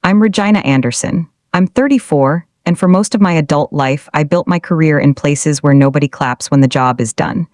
I'm Regina Anderson. I'm 34, and for most of my adult life, I built my career in places where nobody claps when the job is done.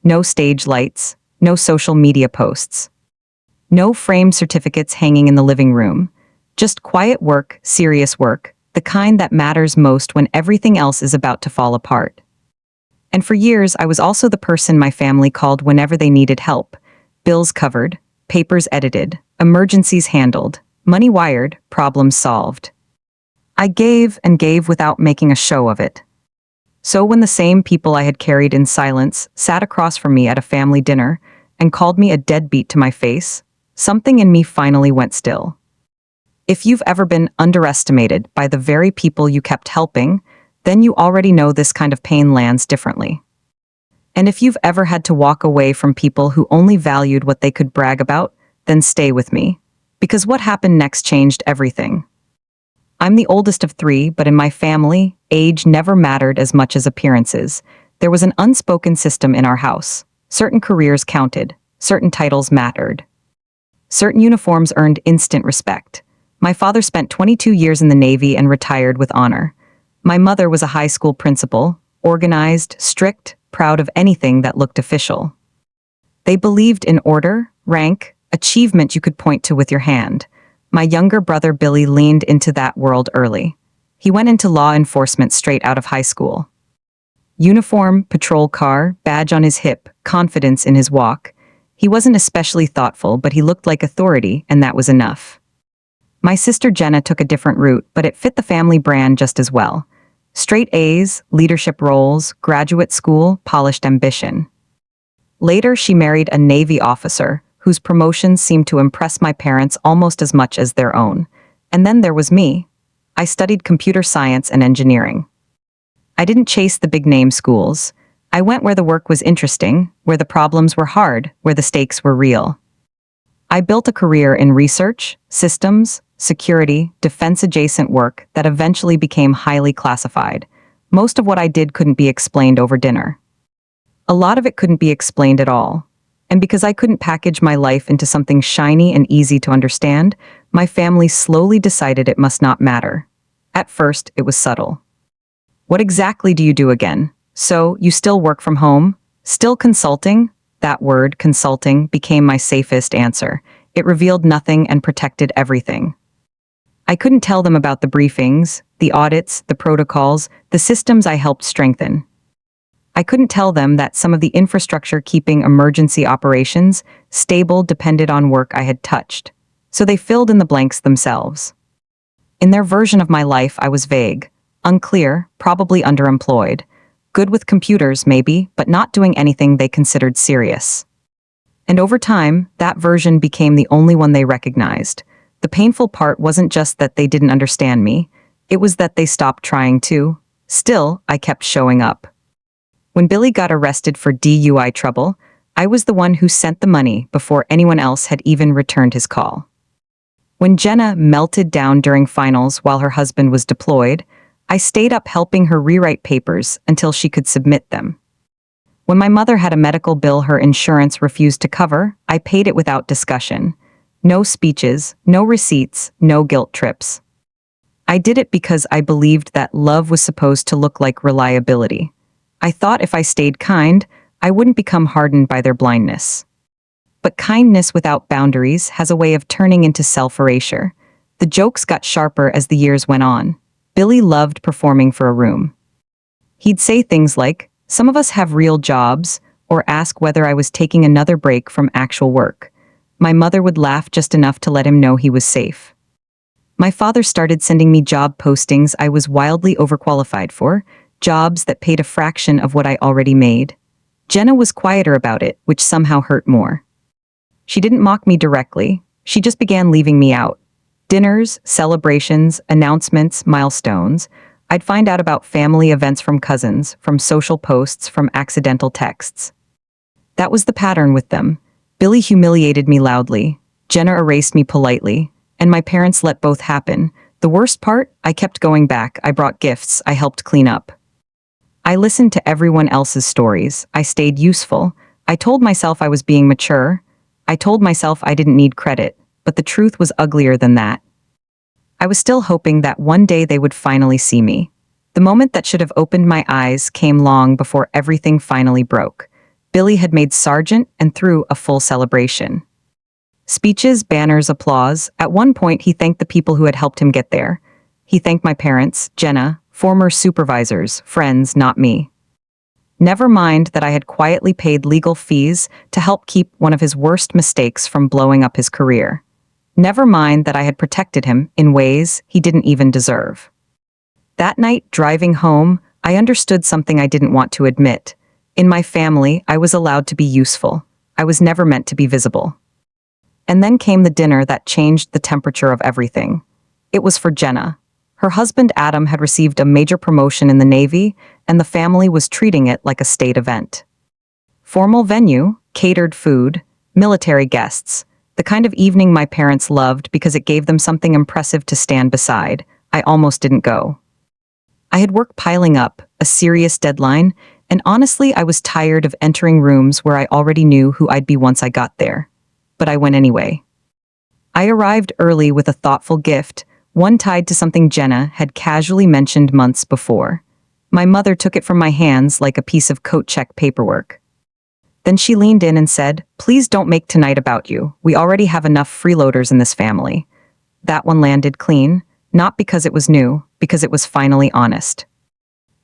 No stage lights, no social media posts. No framed certificates hanging in the living room. Just quiet work, serious work, the kind that matters most when everything else is about to fall apart. And for years, I was also the person my family called whenever they needed help. Bills covered, papers edited, emergencies handled, money wired, problems solved. I gave and gave without making a show of it. So when the same people I had carried in silence sat across from me at a family dinner and called me a deadbeat to my face, something in me finally went still. If you've ever been underestimated by the very people you kept helping, then you already know this kind of pain lands differently. And if you've ever had to walk away from people who only valued what they could brag about, then stay with me. Because what happened next changed everything. I'm the oldest of three, but in my family, age never mattered as much as appearances. There was an unspoken system in our house. Certain careers counted. Certain titles mattered. Certain uniforms earned instant respect. My father spent 22 years in the Navy and retired with honor. My mother was a high school principal, organized, strict, proud of anything that looked official. They believed in order, rank, achievement you could point to with your hand. My younger brother Billy leaned into that world early. He went into law enforcement straight out of high school. Uniform, patrol car, badge on his hip, confidence in his walk. He wasn't especially thoughtful, but he looked like authority, and that was enough. My sister Jenna took a different route, but it fit the family brand just as well. Straight A's, leadership roles, graduate school, polished ambition. Later, she married a Navy officer, whose promotions seemed to impress my parents almost as much as their own. And then there was me. I studied computer science and engineering. I didn't chase the big-name schools. I went where the work was interesting, where the problems were hard, where the stakes were real. I built a career in research, systems, security, defense-adjacent work that eventually became highly classified. Most of what I did couldn't be explained over dinner. A lot of it couldn't be explained at all. And because I couldn't package my life into something shiny and easy to understand, my family slowly decided it must not matter. At first, it was subtle. What exactly do you do again? So, you still work from home? Still consulting? That word, consulting, became my safest answer. It revealed nothing and protected everything. I couldn't tell them about the briefings, the audits, the protocols, the systems I helped strengthen. I couldn't tell them that some of the infrastructure keeping emergency operations stable depended on work I had touched. So they filled in the blanks themselves. In their version of my life, I was vague, unclear, probably underemployed. Good with computers, maybe, but not doing anything they considered serious. And over time, that version became the only one they recognized. The painful part wasn't just that they didn't understand me, it was that they stopped trying to. Still, I kept showing up. When Billy got arrested for DUI trouble, I was the one who sent the money before anyone else had even returned his call. When Jenna melted down during finals while her husband was deployed, I stayed up helping her rewrite papers until she could submit them. When my mother had a medical bill her insurance refused to cover, I paid it without discussion. No speeches, no receipts, no guilt trips. I did it because I believed that love was supposed to look like reliability. I thought if I stayed kind, I wouldn't become hardened by their blindness. But kindness without boundaries has a way of turning into self-erasure. The jokes got sharper as the years went on. Billy loved performing for a room. He'd say things like, "Some of us have real jobs," or ask whether I was taking another break from actual work. My mother would laugh just enough to let him know he was safe. My father started sending me job postings I was wildly overqualified for, jobs that paid a fraction of what I already made. Jenna was quieter about it, which somehow hurt more. She didn't mock me directly, she just began leaving me out. Dinners, celebrations, announcements, milestones. I'd find out about family events from cousins, from social posts, from accidental texts. That was the pattern with them. Billy humiliated me loudly, Jenna erased me politely, and my parents let both happen. The worst part, I kept going back, I brought gifts, I helped clean up. I listened to everyone else's stories, I stayed useful, I told myself I was being mature, I told myself I didn't need credit, but the truth was uglier than that. I was still hoping that one day they would finally see me. The moment that should have opened my eyes came long before everything finally broke. Billy had made sergeant and threw a full celebration. Speeches, banners, applause. At one point, he thanked the people who had helped him get there. He thanked my parents, Jenna, former supervisors, friends, not me. Never mind that I had quietly paid legal fees to help keep one of his worst mistakes from blowing up his career. Never mind that I had protected him in ways he didn't even deserve. That night, driving home, I understood something I didn't want to admit. In my family, I was allowed to be useful. I was never meant to be visible. And then came the dinner that changed the temperature of everything. It was for Jenna. Her husband Adam had received a major promotion in the Navy, and the family was treating it like a state event. Formal venue, catered food, military guests, the kind of evening my parents loved because it gave them something impressive to stand beside. I almost didn't go. I had work piling up, a serious deadline, and honestly I was tired of entering rooms where I already knew who I'd be once I got there. But I went anyway. I arrived early with a thoughtful gift, one tied to something Jenna had casually mentioned months before. My mother took it from my hands like a piece of coat check paperwork. Then she leaned in and said, "Please don't make tonight about you. We already have enough freeloaders in this family." That one landed clean, not because it was new, because it was finally honest.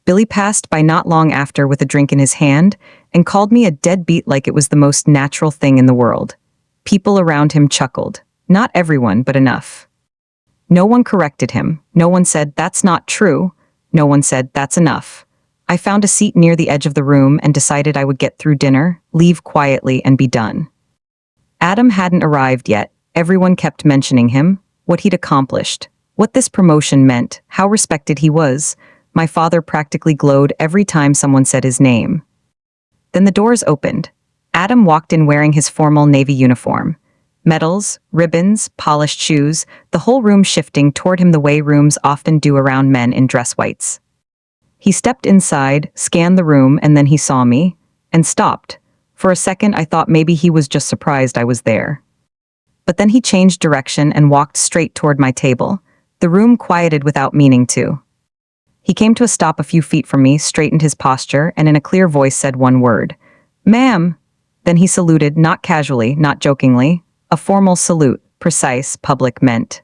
Billy passed by not long after with a drink in his hand and called me a deadbeat like it was the most natural thing in the world. People around him chuckled. Not everyone, but enough. No one corrected him. No one said, "That's not true." No one said, "That's enough." I found a seat near the edge of the room and decided I would get through dinner, leave quietly, and be done. Adam hadn't arrived yet. Everyone kept mentioning him, what he'd accomplished, what this promotion meant, how respected he was. My father practically glowed every time someone said his name. Then the doors opened. Adam walked in wearing his formal Navy uniform. Medals, ribbons, polished shoes, the whole room shifting toward him the way rooms often do around men in dress whites. He stepped inside, scanned the room, and then he saw me, and stopped. For a second I thought maybe he was just surprised I was there. But then he changed direction and walked straight toward my table. The room quieted without meaning to. He came to a stop a few feet from me, straightened his posture, and in a clear voice said one word. "Ma'am." Then he saluted, not casually, not jokingly. A formal salute, precise, public, meant.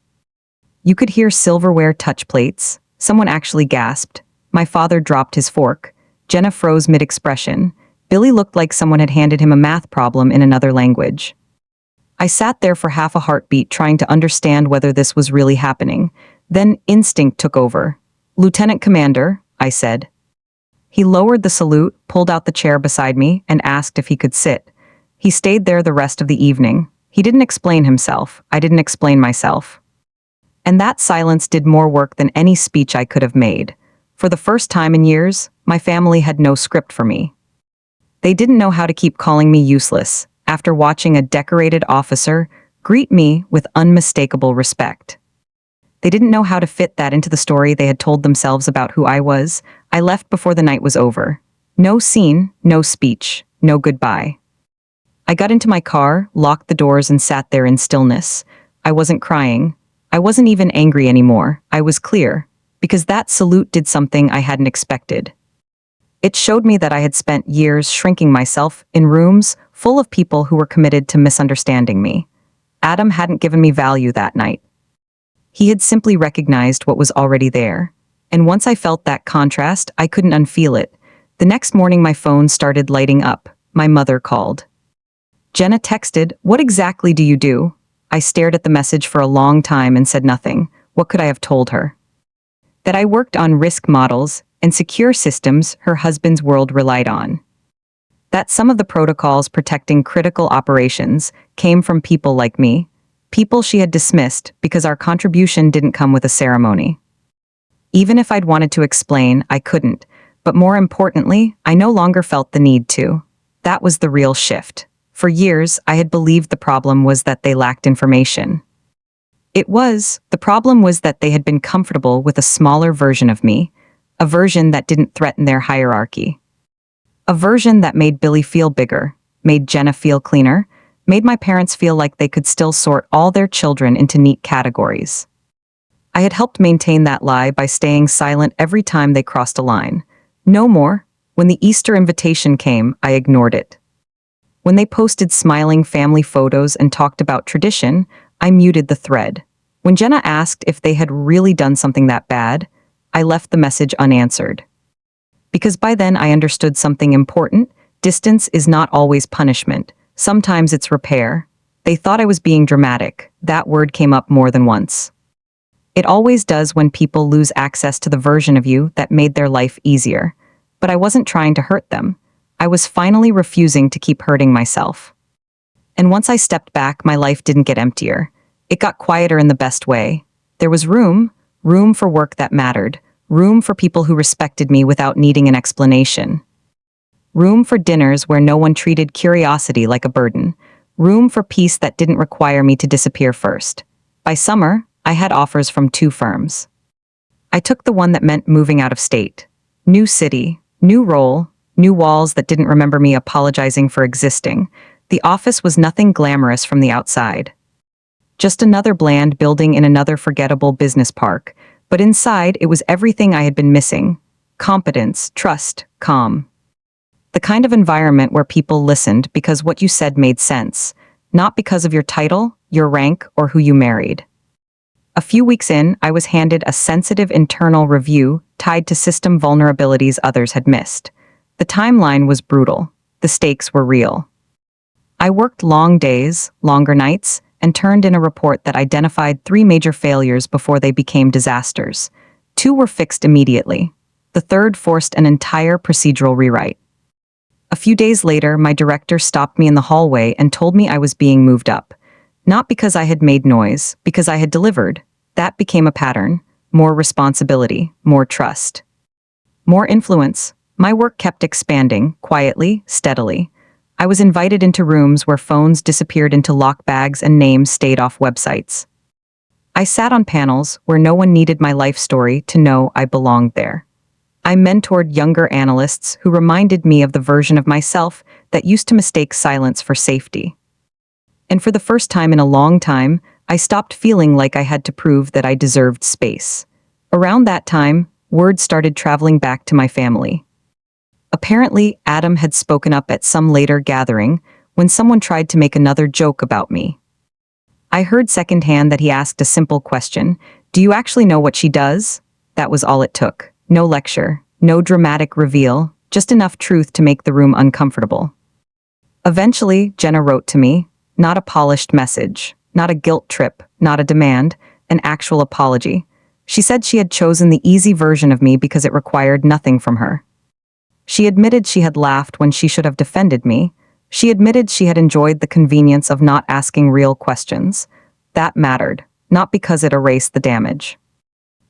You could hear silverware touch plates. Someone actually gasped. My father dropped his fork. Jenna froze mid-expression. Billy looked like someone had handed him a math problem in another language. I sat there for half a heartbeat trying to understand whether this was really happening. Then instinct took over. "Lieutenant Commander," I said. He lowered the salute, pulled out the chair beside me, and asked if he could sit. He stayed there the rest of the evening. He didn't explain himself. I didn't explain myself. And that silence did more work than any speech I could have made. For the first time in years, my family had no script for me. They didn't know how to keep calling me useless, after watching a decorated officer greet me with unmistakable respect. They didn't know how to fit that into the story they had told themselves about who I was. I left before the night was over. No scene, no speech, no goodbye. I got into my car, locked the doors, and sat there in stillness. I wasn't crying. I wasn't even angry anymore. I was clear, because that salute did something I hadn't expected. It showed me that I had spent years shrinking myself in rooms full of people who were committed to misunderstanding me. Adam hadn't given me value that night. He had simply recognized what was already there. And once I felt that contrast, I couldn't unfeel it. The next morning my phone started lighting up. My mother called. Jenna texted, "What exactly do you do?" I stared at the message for a long time and said nothing. What could I have told her? That I worked on risk models and secure systems her husband's world relied on. That some of the protocols protecting critical operations came from people like me, people she had dismissed because our contribution didn't come with a ceremony. Even if I'd wanted to explain, I couldn't, but more importantly, I no longer felt the need to. That was the real shift. For years, I had believed the problem was that they lacked information. The problem was that they had been comfortable with a smaller version of me, a version that didn't threaten their hierarchy. A version that made Billy feel bigger, made Jenna feel cleaner, made my parents feel like they could still sort all their children into neat categories. I had helped maintain that lie by staying silent every time they crossed a line. No more. When the Easter invitation came, I ignored it. When they posted smiling family photos and talked about tradition, I muted the thread. When Jenna asked if they had really done something that bad, I left the message unanswered. Because by then I understood something important: distance is not always punishment. Sometimes it's repair. They thought I was being dramatic. That word came up more than once. It always does when people lose access to the version of you that made their life easier. But I wasn't trying to hurt them. I was finally refusing to keep hurting myself. And once I stepped back, my life didn't get emptier. It got quieter in the best way. There was room for work that mattered, room for people who respected me without needing an explanation. Room for dinners where no one treated curiosity like a burden. Room for peace that didn't require me to disappear first. By summer, I had offers from 2 firms. I took the one that meant moving out of state. New city, new role, new walls that didn't remember me apologizing for existing. The office was nothing glamorous from the outside. Just another bland building in another forgettable business park, but inside it was everything I had been missing. Competence, trust, calm. The kind of environment where people listened because what you said made sense, not because of your title, your rank, or who you married. A few weeks in, I was handed a sensitive internal review tied to system vulnerabilities others had missed. The timeline was brutal. The stakes were real. I worked long days, longer nights, and turned in a report that identified 3 major failures before they became disasters. 2 were fixed immediately. The third forced an entire procedural rewrite. A few days later, my director stopped me in the hallway and told me I was being moved up. Not because I had made noise, because I had delivered. That became a pattern. More responsibility, more trust. More influence. My work kept expanding, quietly, steadily. I was invited into rooms where phones disappeared into lock bags and names stayed off websites. I sat on panels where no one needed my life story to know I belonged there. I mentored younger analysts who reminded me of the version of myself that used to mistake silence for safety. And for the first time in a long time, I stopped feeling like I had to prove that I deserved space. Around that time, word started traveling back to my family. Apparently, Adam had spoken up at some later gathering when someone tried to make another joke about me. I heard secondhand that he asked a simple question: "Do you actually know what she does?" That was all it took. No lecture, no dramatic reveal, just enough truth to make the room uncomfortable. Eventually, Jenna wrote to me, not a polished message, not a guilt trip, not a demand, an actual apology. She said she had chosen the easy version of me because it required nothing from her. She admitted she had laughed when she should have defended me. She admitted she had enjoyed the convenience of not asking real questions. That mattered, not because it erased the damage,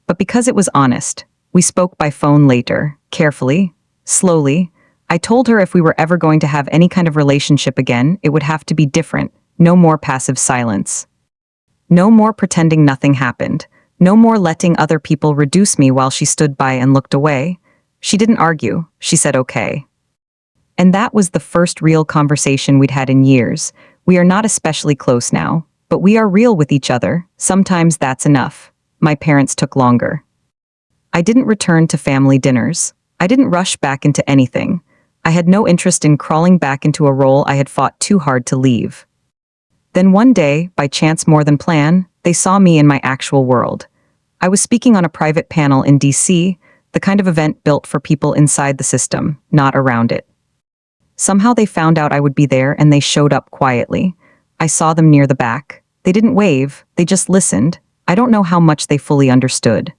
but because it was honest. We spoke by phone later, carefully, slowly. I told her if we were ever going to have any kind of relationship again, it would have to be different. No more passive silence. No more pretending nothing happened. No more letting other people reduce me while she stood by and looked away. She didn't argue. She said okay. And that was the first real conversation we'd had in years. We are not especially close now, but we are real with each other. Sometimes that's enough. My parents took longer. I didn't return to family dinners. I didn't rush back into anything. I had no interest in crawling back into a role I had fought too hard to leave. Then one day, by chance more than plan, they saw me in my actual world. I was speaking on a private panel in DC, the kind of event built for people inside the system, not around it. Somehow they found out I would be there and they showed up quietly. I saw them near the back. They didn't wave, they just listened. I don't know how much they fully understood.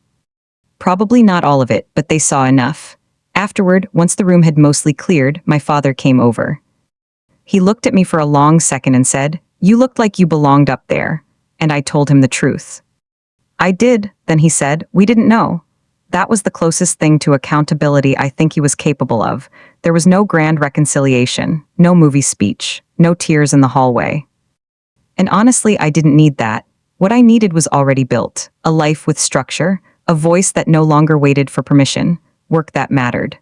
Probably not all of it, but they saw enough. Afterward, once the room had mostly cleared, my father came over. He looked at me for a long second and said, "You looked like you belonged up there." And I told him the truth. "I did," then he said, "We didn't know." That was the closest thing to accountability I think he was capable of. There was no grand reconciliation, no movie speech, no tears in the hallway. And honestly, I didn't need that. What I needed was already built: a life with structure, a voice that no longer waited for permission, work that mattered.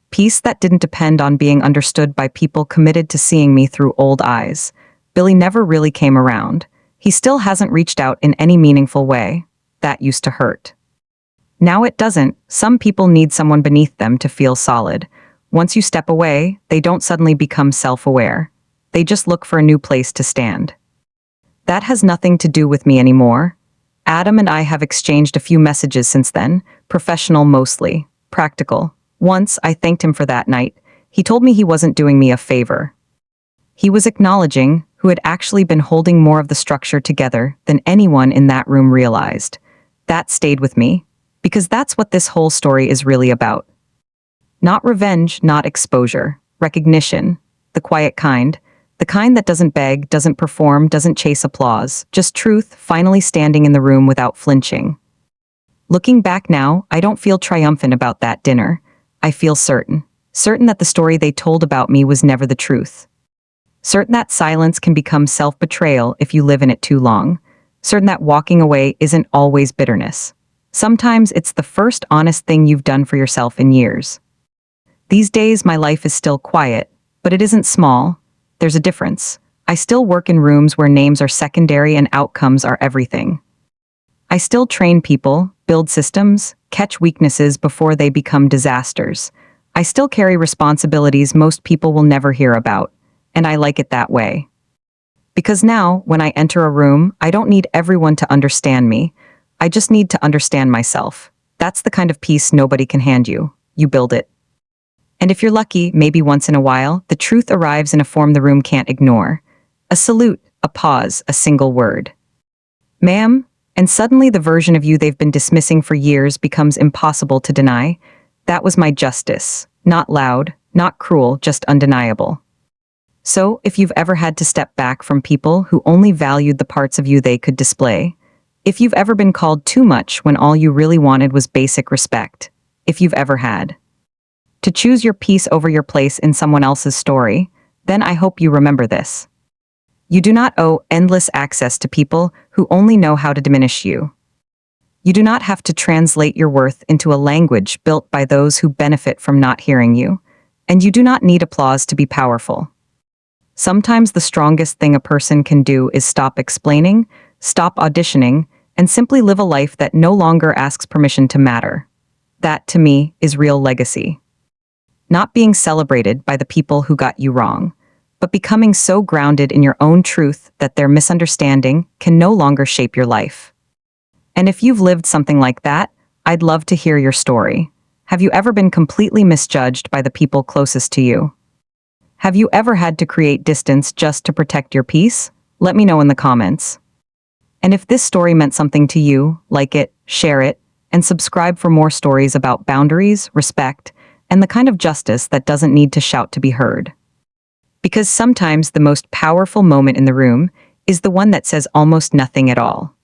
Peace that didn't depend on being understood by people committed to seeing me through old eyes. Billy never really came around. He still hasn't reached out in any meaningful way. that used to hurt. Now it doesn't. Some people need someone beneath them to feel solid. Once you step away, they don't suddenly become self-aware. They just look for a new place to stand. That has nothing to do with me anymore. Adam and I have exchanged a few messages since then, professional mostly, practical. Once, I thanked him for that night. He told me he wasn't doing me a favor. He was acknowledging who had actually been holding more of the structure together than anyone in that room realized. That stayed with me, because that's what this whole story is really about. Not revenge, not exposure, recognition, the quiet kind, the kind that doesn't beg, doesn't perform, doesn't chase applause, just truth finally standing in the room without flinching. Looking back now, I don't feel triumphant about that dinner. I feel certain. Certain that the story they told about me was never the truth. Certain that silence can become self-betrayal if you live in it too long. Certain that walking away isn't always bitterness. Sometimes it's the first honest thing you've done for yourself in years. These days my life is still quiet, but it isn't small. There's a difference. I still work in rooms where names are secondary and outcomes are everything. I still train people, build systems, catch weaknesses before they become disasters. I still carry responsibilities most people will never hear about, and I like it that way. Because now, when I enter a room, I don't need everyone to understand me. I just need to understand myself. That's the kind of peace nobody can hand you. You build it. And if you're lucky, maybe once in a while, the truth arrives in a form the room can't ignore. A salute, a pause, a single word. Ma'am, and suddenly the version of you they've been dismissing for years becomes impossible to deny. That was my justice. Not loud, not cruel, just undeniable. So, if you've ever had to step back from people who only valued the parts of you they could display, if you've ever been called too much when all you really wanted was basic respect, if you've ever had to choose your peace over your place in someone else's story, then I hope you remember this. You do not owe endless access to people who only know how to diminish you. You do not have to translate your worth into a language built by those who benefit from not hearing you, and you do not need applause to be powerful. Sometimes the strongest thing a person can do is stop explaining, stop auditioning, and simply live a life that no longer asks permission to matter. That, to me, is real legacy. Not being celebrated by the people who got you wrong, but becoming so grounded in your own truth that their misunderstanding can no longer shape your life. And if you've lived something like that, I'd love to hear your story. Have you ever been completely misjudged by the people closest to you? Have you ever had to create distance just to protect your peace? Let me know in the comments. And if this story meant something to you, like it, share it, and subscribe for more stories about boundaries, respect, and the kind of justice that doesn't need to shout to be heard. Because sometimes the most powerful moment in the room is the one that says almost nothing at all.